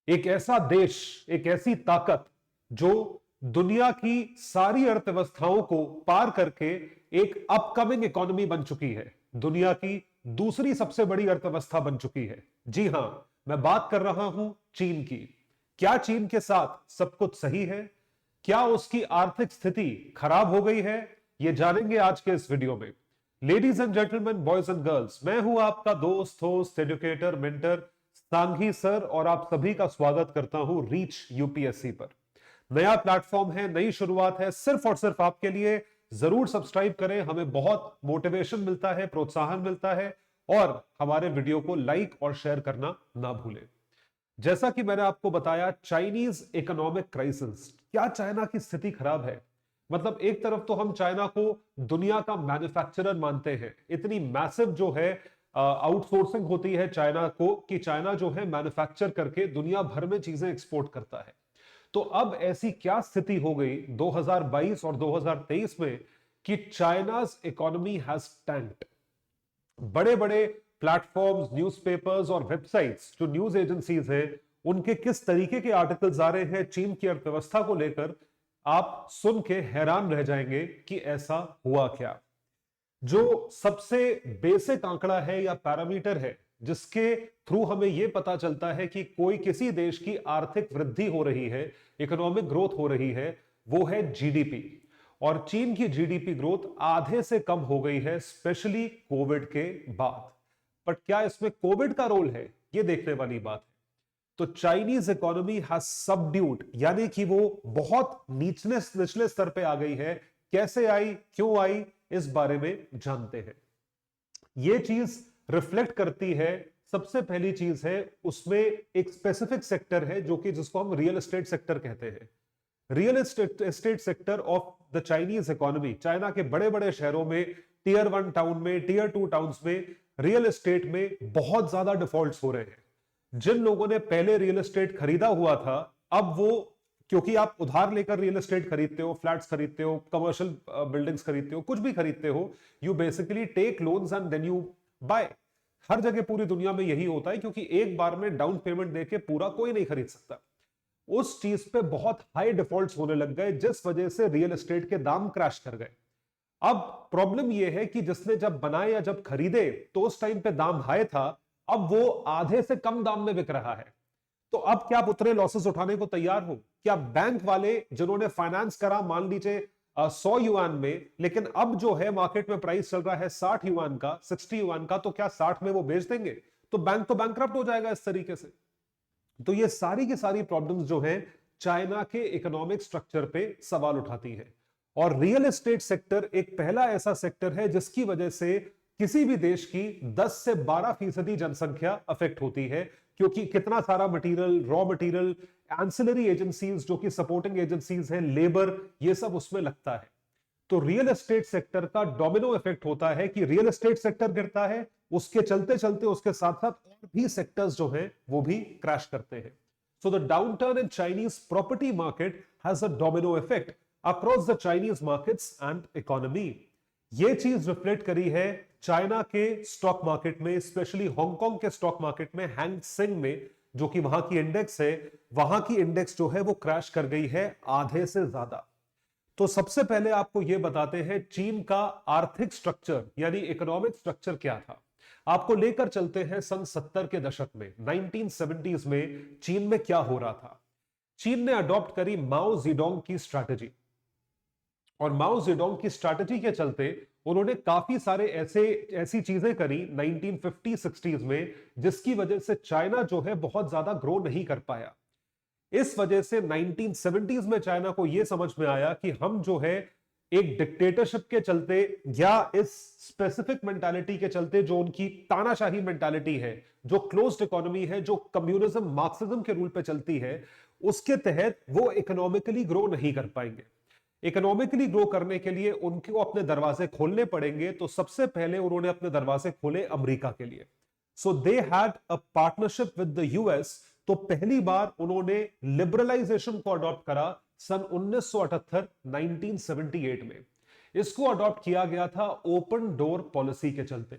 एक ऐसा देश, एक ऐसी ताकत जो दुनिया की सारी अर्थव्यवस्थाओं को पार करके एक अपकमिंग इकोनॉमी बन चुकी है, दुनिया की दूसरी सबसे बड़ी अर्थव्यवस्था बन चुकी है। जी हां, मैं बात कर रहा हूं चीन की। क्या चीन के साथ सब कुछ सही है? क्या उसकी आर्थिक स्थिति खराब हो गई है? यह जानेंगे आज के इस वीडियो में। Ladies and gentleman, boys and girls, मैं हूं आपका दोस्त, host, educator, mentor Sanghi sir, और आप सभी का स्वागत करता हूं रीच यूपीएससी पर। नया प्लेटफॉर्म है, नई शुरुआत है, सिर्फ और सिर्फ आपके लिए। जरूर सब्सक्राइब करें, हमें बहुत मोटिवेशन मिलता है, प्रोत्साहन मिलता है, और हमारे वीडियो को लाइक और शेयर करना ना भूलें। जैसा कि मैंने आपको बताया, चाइनीज इकोनॉमिक क्राइसिस, क्या चाइना की स्थिति खराब है? मतलब एक तरफ तो हम चाइना को दुनिया का मैन्युफैक्चरर मानते हैं, इतनी मैसिव जो है आउटसोर्सिंग होती है चाइना को, कि चाइना जो है मैन्युफैक्चर करके दुनिया भर में चीजें एक्सपोर्ट करता है। तो अब ऐसी क्या स्थिति हो गई 2022 और 2023 में कि चाइनाज इकोनॉमी हैज टैंक्ड। बड़े बड़े प्लेटफॉर्म्स, न्यूज़पेपर्स और वेबसाइट्स, जो न्यूज एजेंसीज हैं, उनके किस तरीके के आर्टिकल्स आ रहे हैं चीन की अर्थव्यवस्था को लेकर, आप सुन के हैरान रह जाएंगे कि ऐसा हुआ क्या। जो सबसे बेसिक आंकड़ा है या पैरामीटर है जिसके थ्रू हमें यह पता चलता है कि कोई किसी देश की आर्थिक वृद्धि हो रही है, इकोनॉमिक ग्रोथ हो रही है, वो है जीडीपी। और चीन की जीडीपी ग्रोथ आधे से कम हो गई है, स्पेशली कोविड के बाद। बट क्या इसमें कोविड का रोल है, यह देखने वाली बात है। तो चाइनीज इकोनॉमी हैज सबड्यूड, यानी कि वो बहुत निचले स्तर पे आ गई है। कैसे आई, क्यों आई, इस बारे में जानते हैं। यह चीज रिफ्लेक्ट करती है, सबसे पहली चीज है उसमें एक स्पेसिफिक सेक्टर है जो कि जिसको हम रियल एस्टेट सेक्टर कहते हैं। Real estate sector of the Chinese economy, China के बड़े बड़े शहरों में, टीयर 1 टाउन में, टीयर 2 टाउन्स में रियल एस्टेट में बहुत ज्यादा डिफॉल्ट्स हो रहे हैं। जिन लोगों ने पहले रियल एस्टेट खरीदा हुआ था, अब वो, क्योंकि आप उधार लेकर रियल एस्टेट खरीदते हो, फ्लैट्स खरीदते हो, कमर्शियल बिल्डिंग्स खरीदते हो, कुछ भी खरीदते हो, you basically take loans and then you buy. हर जगह पूरी दुनिया में यही होता है, क्योंकि एक बार में डाउन पेमेंट देके पूरा कोई नहीं खरीद सकता। उस चीज पे बहुत हाई डिफॉल्ट्स होने लग गए, जिस वजह से रियल एस्टेट के दाम क्रैश कर गए। अब प्रॉब्लम यह है कि जिसने जब बनाए या जब खरीदे तो उस टाइम पे दाम हाई था, अब वो आधे से कम दाम में बिक रहा है। तो अब क्या आप उतने लॉसेस उठाने को तैयार हो? क्या बैंक वाले जिन्होंने फाइनेंस करा, मान लीजिए 100 युआन में, लेकिन अब जो है मार्केट में प्राइस चल रहा है 60 युआन का, 60 युआन का, तो क्या 60 में वो बेच देंगे? तो बैंक तो बैंकरप्ट हो जाएगा इस तरीके से। तो ये सारी की सारी प्रॉब्लम्स जो हैं चाइना के इकोनॉमिक स्ट्रक्चर पे सवाल उठाती है। और रियल एस्टेट सेक्टर एक पहला ऐसा सेक्टर है जिसकी वजह से किसी भी देश की 10 से 12% जनसंख्या अफेक्ट होती है, क्योंकि कितना सारा material, raw material, ancillary agencies जो कि सपोर्टिंग एजेंसीज हैं, लेबर, ये सब उसमें लगता है। तो रियल एस्टेट सेक्टर का डोमिनो इफेक्ट होता है कि रियल एस्टेट सेक्टर गिरता है, उसके चलते चलते उसके साथ साथ और भी सेक्टर्स जो हैं वो भी क्रैश करते हैं। So the downturn in Chinese property market has a domino effect across the Chinese markets and economy. ये चीज रिफ्लेक्ट करी है चाइना के स्टॉक मार्केट में, स्पेशली हांगकांग के स्टॉक मार्केट में, हैंग सेंग में, जो कि वहां की इंडेक्स है, वहां की इंडेक्स जो है वो क्रैश कर गई है आधे से ज्यादा। तो सबसे पहले आपको यह बताते हैं चीन का आर्थिक स्ट्रक्चर यानी इकोनॉमिक स्ट्रक्चर क्या था। आपको लेकर चलते हैं सन 70 के दशक में, 1970s में चीन में क्या हो रहा था। चीन ने अडॉप्ट करी माओ जेडोंग की स्ट्रैटेजी, और माओ जेडोंग की स्ट्रैटेजी के चलते उन्होंने काफी सारे ऐसी चीजें करी 1950-60s में, जिसकी वजह से चाइना जो है बहुत ज्यादा ग्रो नहीं कर पाया। इस वजह से 1970s में चाइना को यह समझ में आया कि हम जो है एक डिक्टेटरशिप के चलते या इस स्पेसिफिक मेंटालिटी के चलते, जो उनकी तानाशाही मेंटालिटी है, जो क्लोज्ड इकोनॉमी है, जो कम्युनिज्म मार्क्सिज्म के रूल पे चलती है, उसके तहत वो इकोनॉमिकली ग्रो नहीं कर पाएंगे। इकोनॉमिकली ग्रो करने के लिए उनको अपने दरवाजे खोलने पड़ेंगे। तो सबसे पहले उन्होंने अपने दरवाजे खोले अमेरिका के लिए। So they had a partnership with the US. तो पहली बार उन्होंने लिबरलाइजेशन को अडॉप्ट करा सन 1978, 1978 में। इसको अडॉप्ट किया गया था ओपन डोर पॉलिसी के चलते।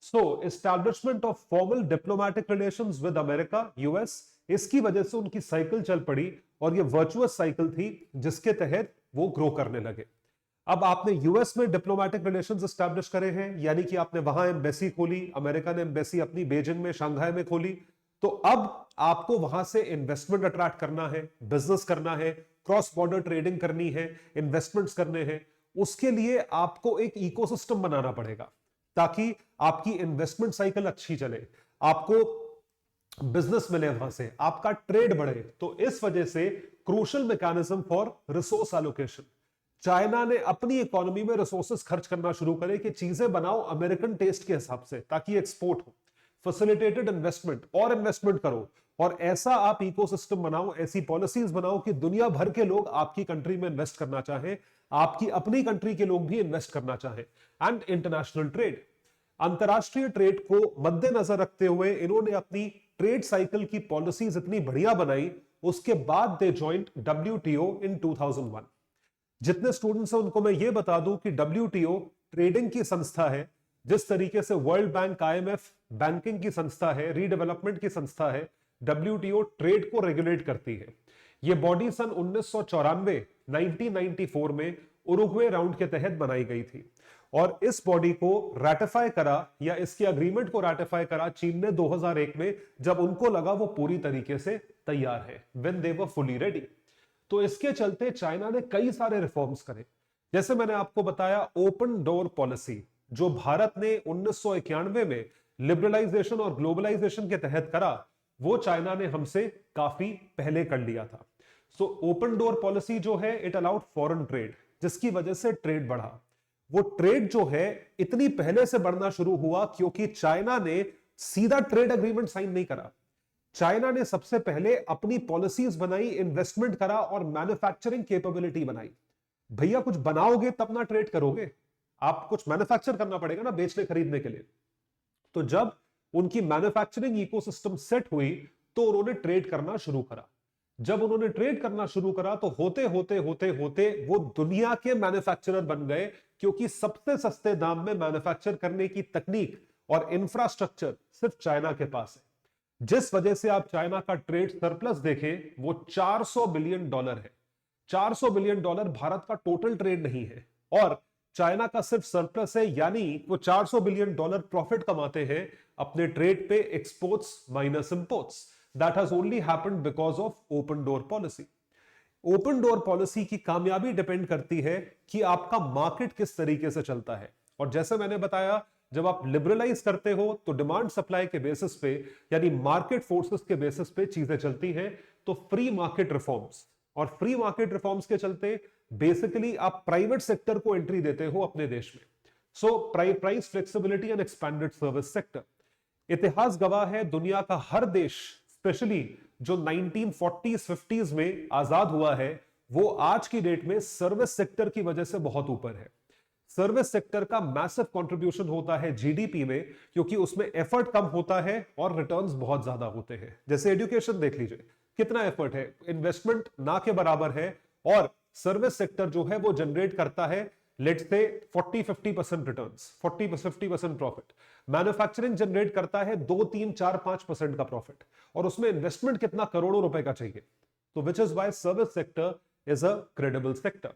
So establishment of formal diplomatic relations with America, US, इसकी वजह से उनकी साइकिल चल पड़ी और ये वर्चुअस साइकिल थी जिसके तहत वो ग्रो करने लगे। अब आपने यूएस में डिप्लोमेटिक रिलेशंस एस्टैब्लिश करे हैं, यानी कि आपने वहां एम्बेसी खोली, अमेरिका ने एम्बेसी अपनी बीजिंग में, शंघाई में खोली। तो अब आपको वहां से इन्वेस्टमेंट अट्रैक्ट करना है, बिजनेस करना है, क्रॉस बॉर्डर ट्रेडिंग करनी है, इन्वेस्टमेंट्स करने हैं। उसके लिए आपको एक इकोसिस्टम बनाना पड़ेगा ताकि आपकी इन्वेस्टमेंट साइकिल अच्छी चले, आपको बिजनेस मिले, वहां से आपका ट्रेड बढ़े। तो इस वजह से crucial mechanism for resource allocation, China ने अपनी इकोनॉमी में रिसोर्सेस खर्च करना शुरू करे कि चीजें बनाओ अमेरिकन टेस्ट के हिसाब से ताकि एक्सपोर्ट हो, फैसिलिटेटेड इन्वेस्टमेंट, और इन्वेस्टमेंट करो, और ऐसा आप इकोसिस्टम बनाओ, ऐसी पॉलिसीज बनाओ कि दुनिया भर के लोग आपकी कंट्री में इन्वेस्ट करना चाहें, आपकी अपनी कंट्री के लोग भी इन्वेस्ट करना चाहें। एंड इंटरनेशनल ट्रेड, अंतरराष्ट्रीय ट्रेड को मद्देनजर रखते हुए इन्होंने अपनी ट्रेड साइकिल की पॉलिसीज इतनी बढ़िया बनाई। उसके बाद दे जॉइंट WTO इन 2001। जितने स्टूडेंट्स हैं उनको मैं ये बता दूं कि WTO ट्रेडिंग की संस्था है, जिस तरीके से वर्ल्ड बैंक, IMF बैंकिंग की संस्था है, रीडेवलपमेंट की संस्था है, WTO ट्रेड को रेगुलेट करती है। यह बॉडी सन 1994 में उरुग्वे राउंड के तहत बनाई गई थी और इस बॉडी को रैटिफाई करा, या इसके अग्रीमेंट को रैटिफाई करा चीन ने 2001 में, जब उनको लगा वो पूरी तरीके से तैयार है, when they were fully ready. तो इसके चलते चाइना ने कई सारे रिफॉर्म्स करे। जैसे मैंने आपको बताया, ओपन डोर पॉलिसी जो भारत ने 1991 में लिबरलाइजेशन और ग्लोबलाइजेशन के तहत करा, वो चाइना ने हमसे काफी पहले कर लिया था। सो ओपन डोर पॉलिसी जो है, इट अलाउड फॉरेन ट्रेड, जिसकी वजह से ट्रेड बढ़ा। वो ट्रेड जो है इतनी पहले से बढ़ना शुरू हुआ क्योंकि चाइना ने सीधा ट्रेड एग्रीमेंट साइन नहीं करा। चाइना ने सबसे पहले अपनी पॉलिसीज बनाई, इन्वेस्टमेंट करा और मैन्युफैक्चरिंग कैपेबिलिटी बनाई। भैया कुछ बनाओगे तब ना ट्रेड करोगे, आप कुछ मैन्युफैक्चर करना पड़ेगा ना बेचने खरीदने के लिए। तो जब उनकी मैन्युफैक्चरिंग इकोसिस्टम सेट हुई तो उन्होंने ट्रेड करना शुरू करा। जब उन्होंने ट्रेड करना शुरू करा तो होते होते होते होते वो दुनिया के मैन्युफैक्चरर बन गए, क्योंकि सबसे सस्ते दाम में मैन्युफैक्चर करने की तकनीक और इंफ्रास्ट्रक्चर सिर्फ चाइना के पास है। जिस वजह से आप चाइना का ट्रेड सरप्लस देखें, वो $400 बिलियन है। $400 बिलियन भारत का टोटल ट्रेड नहीं है, और चाइना का सिर्फ सरप्लस है, यानी वो $400 बिलियन प्रॉफिट कमाते हैं अपने ट्रेड पे, exports minus imports. That has only happened because of open door policy. Open door policy की कामयाबी डिपेंड करती है कि आपका मार्केट किस तरीके से चलता है। और जैसे मैंने बताया, जब आप लिबरलाइज करते हो तो डिमांड सप्लाई के बेसिस पे, यानी मार्केट फोर्सेस के बेसिस पे चीजें चलती हैं। तो फ्री मार्केट रिफॉर्म्स, और फ्री मार्केट रिफॉर्म्स के चलते बेसिकली आप प्राइवेट सेक्टर को एंट्री देते हो अपने देश में। So price flexibility and expanded service sector. इतिहास गवाह है, दुनिया का हर देश, स्पेशली जो 1940s 50s में आजाद हुआ है, वो आज की डेट में सर्विस सेक्टर की वजह से बहुत ऊपर है। सर्विस सेक्टर का मैसिव कंट्रीब्यूशन होता है जीडीपी में, क्योंकि उसमें एफर्ट कम होता है और रिटर्न्स बहुत ज्यादा होते हैं। जैसे एजुकेशन देख लीजिए, कितना एफर्ट है, इन्वेस्टमेंट ना के बराबर है, और सर्विस सेक्टर जो है वो जनरेट करता है let's say 40-50% returns, 40-50% profit. Manufacturing generate करता है 2-3-4-5% का प्रॉफिट, और उसमें इन्वेस्टमेंट कितना, करोड़ों रुपए का चाहिए। तो which is why service sector is a credible sector.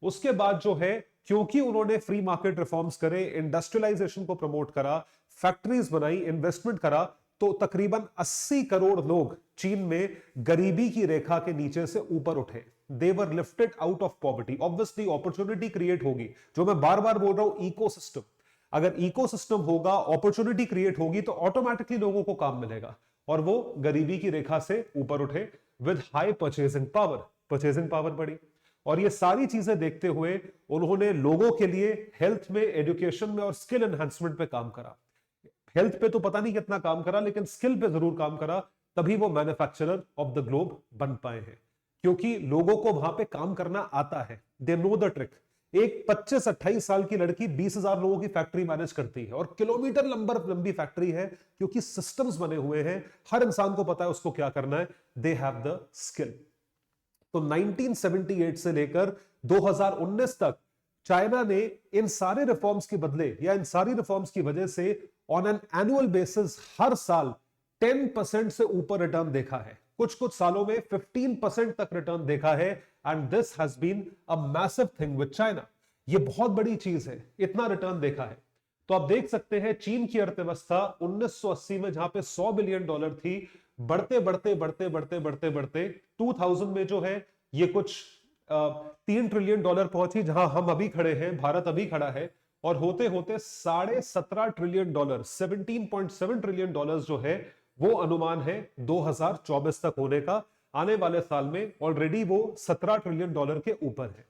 उसके बाद जो है, क्योंकि उन्होंने फ्री मार्केट रिफॉर्म्स करे, इंडस्ट्रियलाइजेशन को प्रमोट करा, फैक्ट्रीज बनाई, इन्वेस्टमेंट करा, तो तकरीबन 80 करोड़ लोग चीन में गरीबी की रेखा के नीचे से ऊपर उठे। They were lifted out of poverty. Obviously opportunity create होगी, जो मैं बार बार बोल रहा हूं, इकोसिस्टम। अगर इकोसिस्टम होगा, अपॉर्चुनिटी क्रिएट होगी, तो ऑटोमेटिकली लोगों को काम मिलेगा और वो गरीबी की रेखा से ऊपर उठे with high purchasing power. Purchasing power बढ़ी, और ये सारी चीजें देखते हुए उन्होंने लोगों के लिए हेल्थ में, एजुकेशन में और स्किल एनहांसमेंट पे काम करा। हेल्थ पे तो पता नहीं कितना काम करा, लेकिन स्किल पे जरूर काम करा, तभी वो मैन्युफैक्चरर ऑफ द ग्लोब बन पाए हैं, क्योंकि लोगों को वहां पे काम करना आता है। They know the trick. एक 25-28 साल की लड़की 20,000 लोगों की फैक्ट्री मैनेज करती है, और किलोमीटर लंबी फैक्ट्री है, क्योंकि सिस्टम्स बने हुए हैं, हर इंसान को पता है उसको क्या करना है। They have the skill. तो 1978 से लेकर 2019 तक चाइना ने इन सारे रिफॉर्म्स के बदले, या इन सारी रिफॉर्म्स की वजह से ऑन एन एनुअल बेसिस हर साल 10% से ऊपर रिटर्न देखा है। कुछ कुछ सालों में 15% तक रिटर्न देखा है, and this has been a massive thing with China. ये बहुत बड़ी चीज है, इतना रिटर्न देखा है। तो आप देख सकते हैं चीन की अर्थव्यवस्था 1980 में जहां पे $100 बिलियन थी, बढ़ते बढ़ते बढ़ते बढ़ते बढ़ते बढ़ते 2000 में जो है ये कुछ $3 ट्रिलियन पहुंची, जहां हम अभी खड़े हैं, भारत अभी खड़ा है, और होते होते $17.5 ट्रिलियन, $17.7 ट्रिलियन जो है वो अनुमान है 2024 तक होने का। आने वाले साल में ऑलरेडी वो $17 ट्रिलियन के ऊपर है।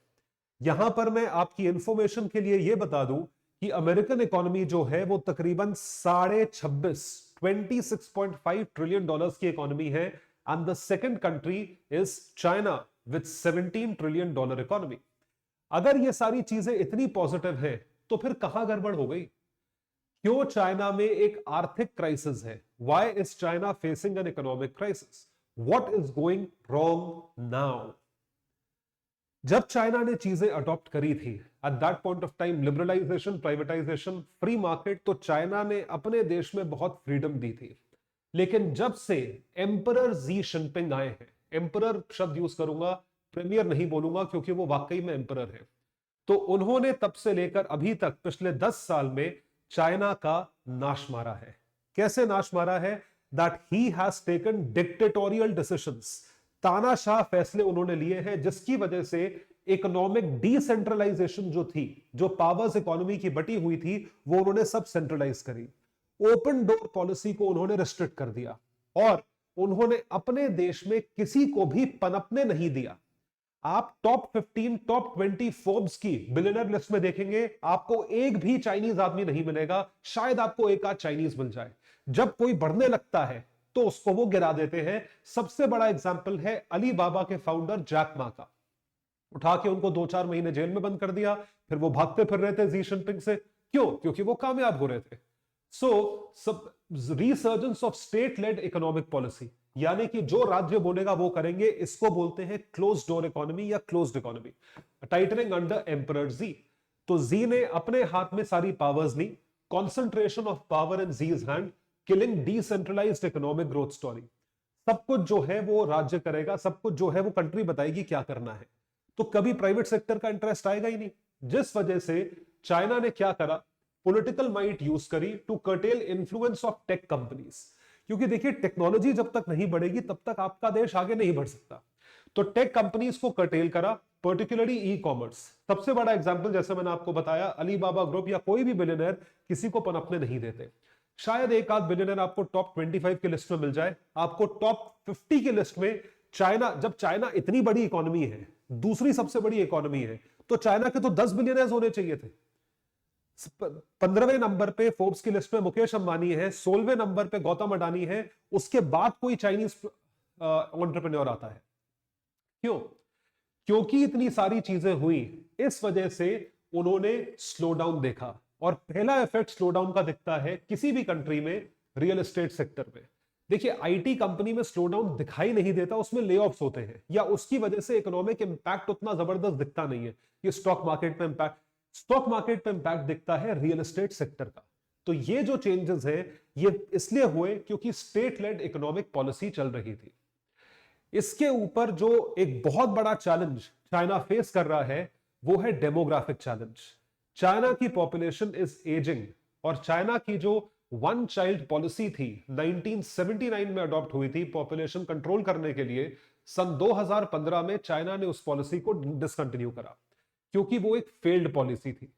यहां पर मैं आपकी इंफॉर्मेशन के लिए यह बता दूं कि अमेरिकन इकोनॉमी जो है वो तकरीबन 26.5 ट्रिलियन डॉलर्स की इकोनॉमी है, and the second country is China with $17 trillion economy. अगर ये सारी चीजें इतनी पॉजिटिव है तो फिर कहां गड़बड़ हो गई? क्यों चाइना में एक आर्थिक क्राइसिस है? Why is China facing an economic crisis? What is going wrong now? जब चाइना ने चीजें अडॉप्ट करी थी at that point of time, liberalisation, privatisation, free market, तो चाइना ने अपने देश में बहुत फ्रीडम दी थी। लेकिन जब से एम्परर जी जिनपिंग आए हैं, एम्परर शब्द यूज करूंगा, प्रीमियर नहीं बोलूंगा क्योंकि वो वाकई में एम्परर है, तो उन्होंने तब से लेकर अभी तक पिछले 10 साल में चाइना का नाश मारा है। कैसे नाश मारा है? That he has taken dictatorial decisions, तानाशाह फैसले उन्होंने लिए हैं, जिसकी वजह से इकोनॉमिक डिसेंट्रलाइजेशन जो थी, जो पावर्स इकोनॉमी की बटी हुई थी, वो उन्होंने सब सेंट्रलाइज करी। ओपन डोर पॉलिसी को उन्होंने रिस्ट्रिक्ट कर दिया, और उन्होंने अपने देश में किसी को भी पनपने नहीं दिया। आप टॉप 15, टॉप 20 फोर्ब्स की बिलियनर लिस्ट में देखेंगे, आपको एक भी चाइनीज आदमी नहीं मिलेगा, शायद आपको एक आध चाइनीज मिल जाए। जब कोई बढ़ने लगता है तो उसको वो गिरा देते हैं। सबसे बड़ा एग्जाम्पल है अली बाबा के फाउंडर जैक मा का। उठा के उनको 2-4 महीने जेल में बंद कर दिया, फिर वो भागते फिर रहे थे जी जिनपिंग से। क्यों? क्योंकि वो कामयाब हो रहे थे। सो सब resurgence of state lead economic policy, यानी कि जो राज्य बोलेगा वो करेंगे, इसको बोलते हैं क्लोज डोर इकोनॉमी या closed economy, tightening under emperor Xi. तो जी ने अपने हाथ में सारी पावर्स ली, concentration of power in Xi's hand, killing decentralised economic growth story. सब कुछ जो है वो राज्य करेगा, सब कुछ जो है वो कंट्री बताएगी क्या करना है, तो कभी प्राइवेट सेक्टर का इंटरेस्ट आएगा ही नहीं। जिस वजह से चाइना ने क्या करा, पॉलिटिकल माइट यूज करी to curtail influence of tech companies. क्योंकि देखिए, टेक्नोलॉजी जब तक नहीं बढ़ेगी तब तक आपका देश आगे नहीं बढ़ सकता। तो टेक कंपनीज को कर्टेल करा, पर्टिकुलरली ई कॉमर्स। सबसे बड़ा एग्जांपल, जैसे मैंने आपको बताया, अलीबाबा ग्रुप या कोई भी बिलियनर किसी को पनपने नहीं देते। शायद एक आध बिलियनर आपको टॉप 25 की लिस्ट में मिल जाए, आपको टॉप 50 की लिस्ट में चाइना, जब चाइना इतनी बड़ी इकोनॉमी है, दूसरी सबसे बड़ी इकोनॉमी है, तो चाइना के तो 10 बिलियनर्स होने चाहिए थे। 15वें नंबर पे फोर्ब्स की लिस्ट में मुकेश अंबानी है, 16वें नंबर पे गौतम अडानी है, उसके बाद कोई चाइनीज एंटरप्रेन्योर आता है। क्यों? क्योंकि इतनी सारी चीजें हुई, इस वजह से उन्होंने स्लो डाउन देखा। और पहला इफेक्ट स्लो डाउन का दिखता है किसी भी कंट्री में रियल एस्टेट सेक्टर में। देखिए, आईटी कंपनी में स्लो डाउन दिखाई नहीं देता, उसमें ले ऑफ्स होते हैं, या उसकी वजह से इकोनॉमिक इंपैक्ट उतना जबरदस्त दिखता नहीं है। ये स्टॉक मार्केट पे इंपैक्ट दिखता है रियल एस्टेट सेक्टर का। तो ये जो चेंजेस है ये इसलिए हुए क्योंकि स्टेट लेड इकोनॉमिक पॉलिसी चल रही थी। इसके ऊपर जो एक बहुत बड़ा चैलेंज चाइना फेस कर रहा है वो है डेमोग्राफिक चैलेंज। चाइना की पॉपुलेशन इज एजिंग, और चाइना की जो वन चाइल्ड पॉलिसी थी 1979 में अडॉप्ट हुई थी पॉपुलेशन कंट्रोल करने के लिए, सन 2015 में चाइना ने उस पॉलिसी को डिसकंटिन्यू करा क्योंकि वो एक फेल्ड पॉलिसी थी।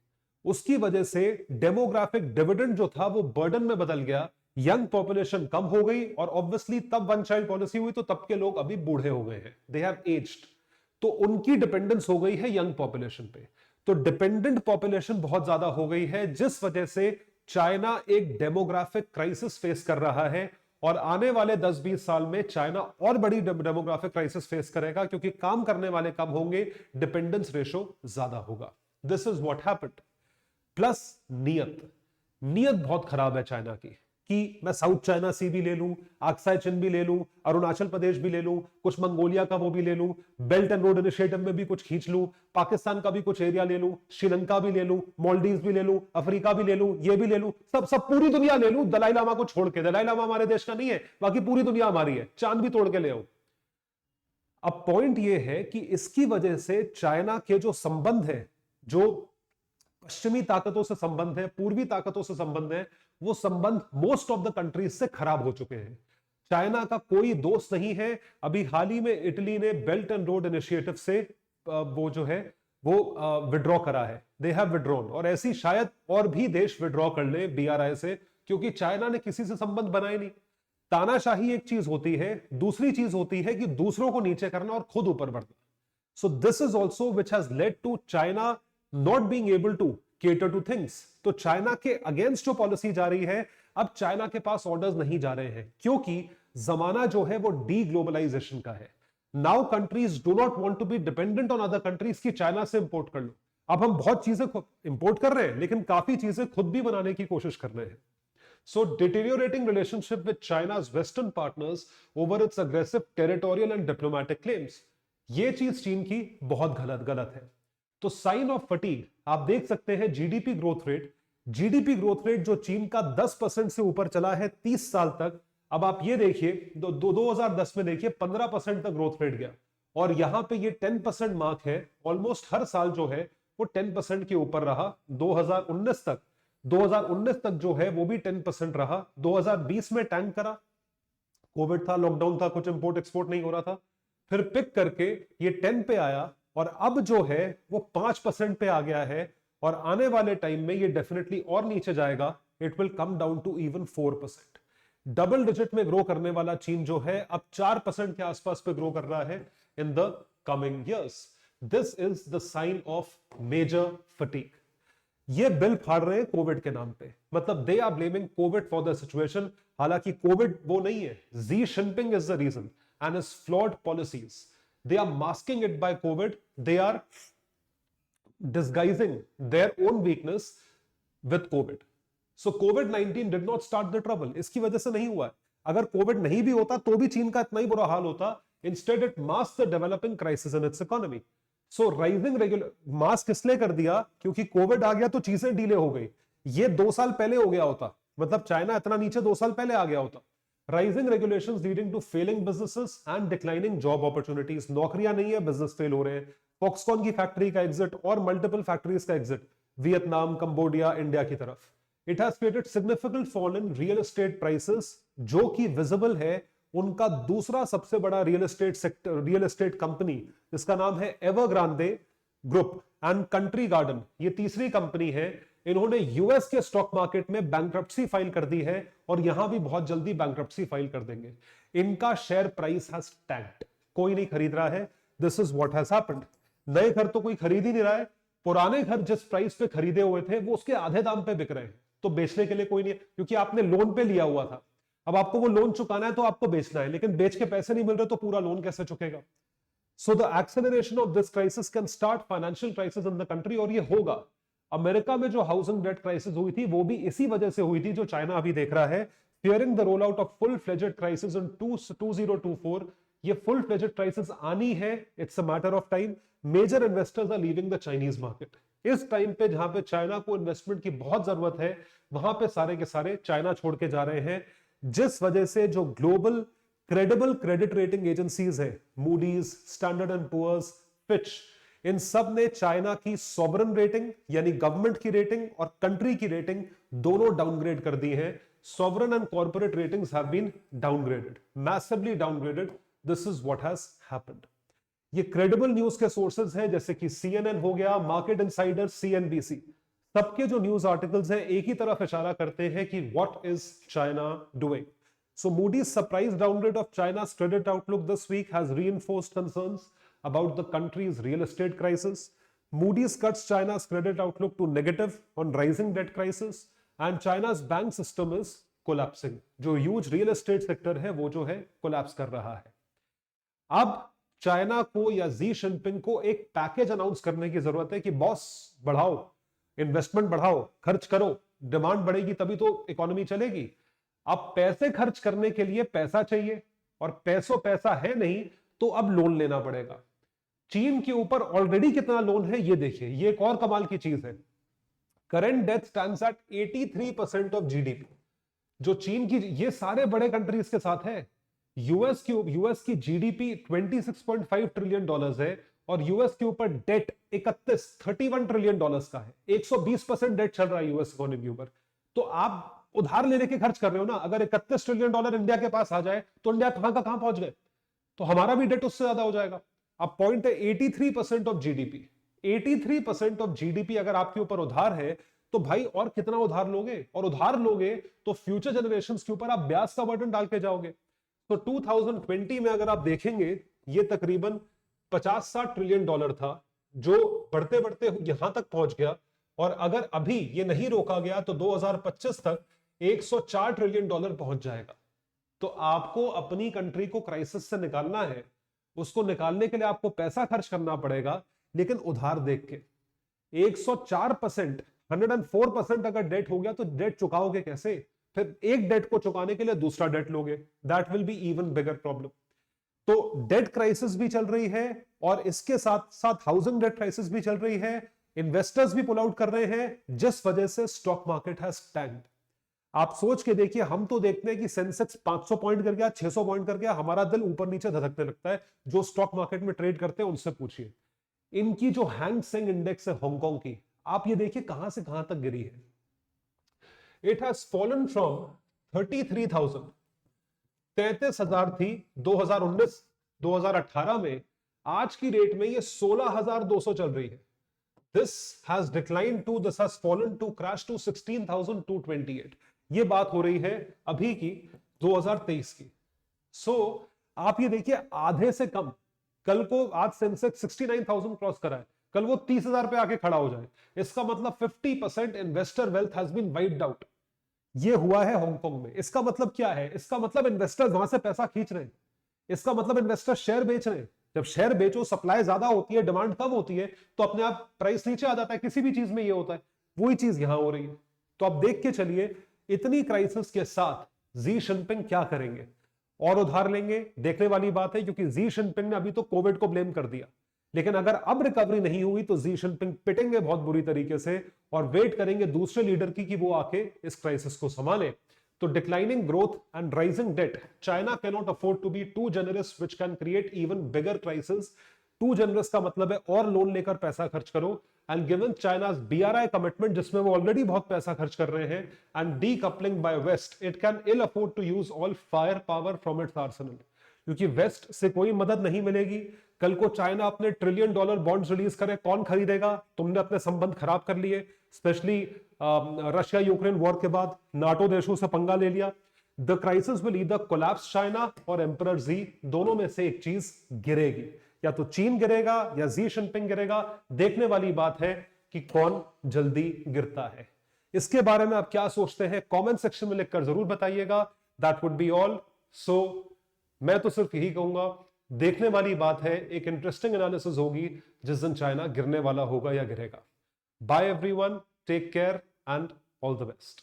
उसकी वजह से डेमोग्राफिक डिविडेंड जो था वो बर्डन में बदल गया, यंग पॉपुलेशन कम हो गई, और ऑब्वियसली तब वन चाइल्ड पॉलिसी हुई तो तब के लोग अभी बूढ़े हो गए हैं, दे हैव एज्ड, तो उनकी डिपेंडेंस हो गई है यंग पॉपुलेशन पे। तो डिपेंडेंट पॉपुलेशन बहुत ज्यादा हो गई है, जिस वजह से चाइना एक डेमोग्राफिक क्राइसिस फेस कर रहा है, और आने वाले 10-20 साल में चाइना और बड़ी डेमोग्राफिक क्राइसिस फेस करेगा क्योंकि काम करने वाले कम होंगे, डिपेंडेंस रेशो ज्यादा होगा। This is what happened. Plus नीयत बहुत खराब है चाइना की, कि मैं साउथ चाइना सी भी ले लूं, आक्साई चिन भी ले लूं, अरुणाचल प्रदेश भी ले लूं, कुछ मंगोलिया का वो भी ले लूं, बेल्ट एंड रोड इनिशिएटिव में भी कुछ खींच लूं, पाकिस्तान का भी कुछ एरिया ले लूं, श्रीलंका भी ले लूं, मालदीव्स भी ले लूं, अफ्रीका भी ले लूं, ये भी ले लूं, सब पूरी दुनिया ले लूं, दलाई लामा को छोड़ के। दलाई लामा हमारे देश का नहीं है, बाकी पूरी दुनिया हमारी है, चांद भी तोड़ के ले आओ, अब पॉइंट ये है कि इसकी वजह से चाइना के जो संबंध है, जो पश्चिमी ताकतों से संबंध है, पूर्वी ताकतों से संबंध है, वो संबंध मोस्ट ऑफ द कंट्रीज से खराब हो चुके हैं। चाइना का कोई दोस्त नहीं है। अभी हाल ही में इटली ने बेल्ट एंड रोड इनिशिएटिव से वो जो है वो विड्रॉ करा है, दे हैव विड्रॉन, और ऐसी शायद और भी देश विड्रॉ कर ले BRI से, क्योंकि चाइना ने किसी से संबंध बनाए नहीं। तानाशाही एक चीज होती है, दूसरी चीज होती है कि दूसरों को नीचे करना और खुद ऊपर बढ़ना। So this is also which has led to China not being able to cater to things. तो चाइना के अगेंस्ट जो पॉलिसी जा रही है, अब चाइना के पास ऑर्डर्स नहीं जा रहे हैं, क्योंकि जमाना जो है वो डी ग्लोबलाइजेशन का है। Now countries do not want to be dependent on other countries की चाइना से इंपोर्ट कर लो। अब हम बहुत चीजें इंपोर्ट कर रहे हैं, लेकिन काफी चीजें खुद भी बनाने की कोशिश कर रहे हैं। So deteriorating relationship with China's Western partners over its aggressive territorial and diplomatic claims, ये चीज चीन की बहुत गलत है। तो साइन ऑफ फटीग आप देख सकते हैं जीडीपी ग्रोथ रेट जो चीन का 10% से ऊपर चला है 30 साल तक। अब आप ये देखिए 2010 में देखिए 15% तक ग्रोथ रेट गया, और यहां पे ये 10% मार्क है। ऑलमोस्ट हर साल जो है वो 10% के ऊपर रहा। 2019 तक जो है वो भी 10% रहा। 2020 में टैंक करा, कोविड था, लॉकडाउन था, कुछ इंपोर्ट एक्सपोर्ट नहीं हो रहा था, फिर पिक करके ये 10 पे आया, और अब जो है वो 5% पे आ गया है, और आने वाले टाइम में ये डेफिनेटली और नीचे जाएगा। It will come down to even 4%। Double digit में ग्रो करने वाला चीन जो है अब 4% के आसपास पे ग्रो कर रहा है in the coming years. This is the sign of major fatigue. ये बिल फाड़ रहे हैं कोविड के नाम पे, मतलब they are blaming Covid for the situation. हालांकि कोविड वो नहीं है, Xi Jinping is the reason and his flawed policies. They are masking it by Covid, they are disguising their own weakness with COVID. So COVID-19 did not start the trouble. इसकी वजह से नहीं हुआ है। अगर कोविड नहीं भी होता तो भी चीन का इतना ही बुरा हाल होता। Instead it masked the developing crisis in its economy. So rising mask इसलिए कर दिया क्योंकि कोविड आ गया तो चीजें डीले हो गई। ये 2 साल पहले हो गया होता, मतलब चाइना इतना नीचे 2 साल पहले आ गया होता। Rising regulations leading to failing businesses and declining job opportunities. नौकरियां नहीं है, बिजनेस फेल हो रहे हैं। फॉक्सकॉन की फैक्ट्री का एग्जिट और मल्टीपल फैक्ट्रीज का एग्जिट वियतनाम, कंबोडिया, इंडिया की तरफ। It has created significant fall in real estate prices, जो कि विजिबल है। उनका दूसरा सबसे बड़ा रियल एस्टेट कंपनी जिसका नाम है Evergrande group and country garden, ये तीसरी कंपनी है। इन्होंने यूएस के स्टॉक मार्केट में बैंक्रप्सी फाइल कर दी है, और यहां भी बहुत जल्दी बैंक्रप्सी फाइल कर देंगे। इनका शेयर प्राइस हैज टैंक्ड, कोई नहीं खरीद रहा है। This is what has happened. नए घर तो कोई खरीद ही नहीं रहा है, पुराने घर जिस प्राइस पे खरीदे हुए थे वो उसके आधे दाम पे बिक रहे हैं, तो बेचने के लिए कोई नहीं है, क्योंकि आपने लोन पे लिया हुआ था। अब आपको वो लोन चुकाना है तो आपको बेचना है, लेकिन बेच के पैसे नहीं मिल रहे तो पूरा लोन कैसे चुकेगा। So the acceleration of this crisis can start financial crisis in the country, और ये होगा। अमेरिका में जो हाउसिंग डेट क्राइसिस हुई थी वो भी इसी वजह से हुई थी जो चाइना अभी देख रहा है। Fearing the roll out of full fledged crisis in 2024, ये फुल फ्लेजेड क्राइसिस आनी है, it's a matter of time. Major investors are leaving the Chinese market. इस टाइम पे जहां पे चाइना को इन्वेस्टमेंट की बहुत जरूरत है, वहां पे सारे के सारे चाइना छोड़ के जा रहे हैं, जिस वजह से जो global credible credit rating agencies है, Moody's, Standard and Poor's, Fitch, इन सब ने चाइना की सॉवरन रेटिंग यानी गवर्नमेंट की रेटिंग और कंट्री की रेटिंग दोनों डाउनग्रेड कर दी है। Sovereign and corporate ratings have been downgraded, massively downgraded. This is what has happened. ये क्रेडिबल न्यूज के सोर्सेज हैं, जैसे कि CNN हो गया, मार्केट इनसाइडर, CNBC, सबके जो न्यूज आर्टिकल्स हैं एक ही तरफ इशारा करते हैं कि what is China doing. So Moody's surprise downgrade of चाइना's credit outlook this week has reinforced concerns about the country's real estate crisis. Moody's cuts China's credit outlook to negative on rising debt crisis, and China's bank system is collapsing. जो huge real estate sector है वो जो है collapse कर रहा है। अब China को या जी जिनपिंग को एक पैकेज अनाउंस करने की जरूरत है कि बॉस बढ़ाओ, इन्वेस्टमेंट बढ़ाओ, खर्च करो, डिमांड बढ़ेगी तभी तो इकोनॉमी चलेगी। अब पैसे खर्च करने के लिए पैसा चाहिए, और पैसा है नहीं तो अब लोन लेना पड़ेगा। चीन के ऊपर ऑलरेडी कितना लोन है ये देखिए, ये एक और कमाल की चीज है। Current debt stands at 83% of GDP, जो चीन की, ये सारे बड़े कंट्रीज के साथ है। यूएस की जीडीपी 26.5 ट्रिलियन डॉलर्स है और यूएस के ऊपर डेट 31 ट्रिलियन डॉलर्स का है। 120% डेट चल रहा है यूएस इकोनॉमी के ऊपर। तो आप उधार लेने के खर्च कर रहे हो ना। अगर 31 ट्रिलियन डॉलर इंडिया के पास आ जाए तो इंडिया कहां का कहां पहुंच गए, तो हमारा भी डेट उससे ज्यादा हो जाएगा। अब पॉइंट है 83% ऑफ जीडीपी, 83% ऑफ जीडीपी अगर आपके ऊपर उधार है तो भाई और कितना उधार लोगे, और उधार लोगे तो फ्यूचर जनरेशंस के ऊपर आप ब्याज का बर्डन डाल के जाओगे। तो 2020 में अगर आप देखेंगे ये तकरीबन 50-60 ट्रिलियन डॉलर था जो बढ़ते बढ़ते यहां तक पहुंच गया, और अगर अभी ये नहीं रोका गया तो 2025 तक 104 ट्रिलियन डॉलर पहुंच जाएगा। तो आपको अपनी कंट्री को क्राइसिस से निकालना है, उसको निकालने के लिए आपको पैसा खर्च करना पड़ेगा, लेकिन उधार देख के। 104%, 104% अगर डेट हो गया तो डेट चुकाओगे कैसे? फिर एक डेट को चुकाने के लिए दूसरा डेट लोगे, that will be even bigger problem. तो डेट क्राइसिस भी चल रही है और इसके साथ साथ हाउसिंग डेट क्राइसिस भी चल रही है। इन्वेस्टर्स भी पुल आउट कर रहे हैं, जिस वजह से स्टॉक मार्केट हैज टैंक्ड। आप सोच के देखिए, हम तो देखते हैं कि सेंसेक्स 500 पॉइंट कर गया, 600 पॉइंट कर गया, हमारा दिल ऊपर नीचे धधकने लगता है। जो स्टॉक मार्केट में ट्रेड करते हैं उनसे पूछिए। इनकी जो हैंग सेंग इंडेक्स है हांगकांग की, आप ये देखिए कहां से कहां तक गिरी है। इट हैज फॉलन फ्रॉम 33,000, 33,000 थी 2019-2018 में, आज की डेट में ये 16,200 चल रही है। This has decline to, this has fallen to, crash to 16,228। ये बात हो रही है अभी की 2023 की। सो आप ये देखिए आधे से कम। कल को आज सेंसेक्स 69,000 क्रॉस करा है, कल वो 30,000 पे आके खड़ा हो जाए, इसका मतलब 50% investor wealth has been wiped out. ये हुआ है हांगकांग में। इसका मतलब क्या है? इसका मतलब इन्वेस्टर्स वहां से पैसा खींच रहे हैं। इसका मतलब इन्वेस्टर शेयर बेच रहे हैं। जब शेयर बेचो, सप्लाई ज्यादा होती है, डिमांड कम होती है, तो अपने आप प्राइस नीचे आ जाता है। किसी भी चीज में ये होता है, वही चीज यहां हो रही है। तो आप देख के चलिए, इतनी क्राइसिस के साथ जी जिनपिंग क्या करेंगे? और उधार लेंगे? देखने वाली बात है, क्योंकि जी जिनपिंग ने अभी तो कोविड को ब्लेम कर दिया, लेकिन अगर अब रिकवरी नहीं हुई तो जी जिनपिंग पिटेंगे बहुत बुरी तरीके से और वेट करेंगे दूसरे लीडर की कि वो आके इस क्राइसिस को संभाले। तो declining growth and rising debt, China can not afford to be too generous which can create even bigger crisis. Too generous का मतलब है और लोन लेकर पैसा खर्च करो। And given China's BRI commitment, जिसमें वो ऑलरेडी बहुत पैसा खर्च कर रहे हैं, and decoupling by west, it can ill afford to use all fire power from its arsenal. क्योंकि वेस्ट से कोई मदद नहीं मिलेगी। कल को चाइना अपने $1 ट्रिलियन बॉन्ड्स रिलीज करे, कौन खरीदेगा? तुमने अपने संबंध खराब कर लिए, स्पेशली रशिया यूक्रेन वॉर के बाद नाटो देशों से पंगा ले लिया। The crisis will either collapse China और एम्परर जी, दोनों में से एक चीज गिरेगी। या तो चीन गिरेगा या जी जिनपिंग गिरेगा। देखने वाली बात है कि कौन जल्दी गिरता है। इसके बारे में आप क्या सोचते हैं? कमेंट सेक्शन में लिखकर जरूर बताइएगा। That would be all. So मैं तो सिर्फ यही कहूंगा, देखने वाली बात है, एक इंटरेस्टिंग एनालिसिस होगी जिस दिन चाइना गिरने वाला होगा या गिरेगा। Bye everyone, take care and all the best.